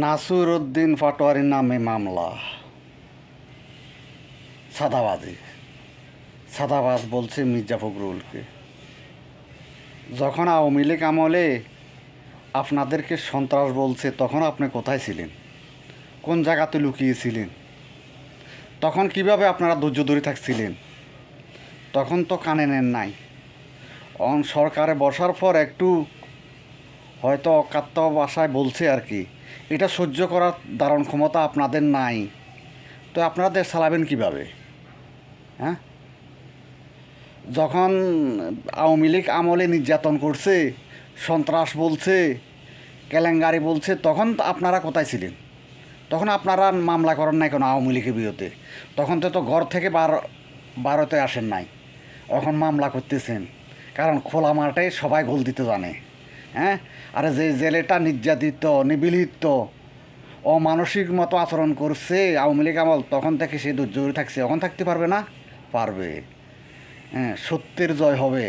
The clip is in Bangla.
নাসির উদ্দিন পাটোয়ারির নামে মামলা। সাদাবাজি, সাদাবাজ বলছে মির্জা ফখরুলকে। যখন আওয়ামী লীগ আমলে আপনাদেরকে সন্ত্রাস বলছে, তখন আপনি কোথায় ছিলেন? কোন জায়গাতে লুকিয়েছিলেন? তখন কিভাবে আপনারা ধৈর্য ধরে থাকছিলেন? তখন তো কানে নেন নাই। সরকারে বসার পর একটু হয়তো অকাত্য ভাষায় বলছে আর কি, এটা সহ্য করার ধারণ ক্ষমতা আপনাদের নাই। তো আপনারা দেশ চালাবেন কীভাবে? হ্যাঁ, যখন আওয়ামী লীগ আমলে নির্যাতন করছে, সন্ত্রাস বলছে, কেলেঙ্কারি বলছে, তখন আপনারা কোথায় ছিলেন? তখন আপনারা মামলা করেন নাই কেন আওয়ামী লীগের বিরুদ্ধে? তখন তো ঘর থেকে বারোতে আসেন নাই, এখন মামলা করতেছেন। কারণ খোলা মাঠে সবাই গোল দিতে জানে। হ্যাঁ, আরে যে জেলেটা নির্যাতিত, নিপীড়িত, অমানসিক মতো আচরণ করছে আওয়ামী লীগ আমল, তখন থেকে সে ধৈর্য ধরে থাকছে। এখন থাকতে পারবে না? পারবে। হ্যাঁ, সত্যের জয় হবে।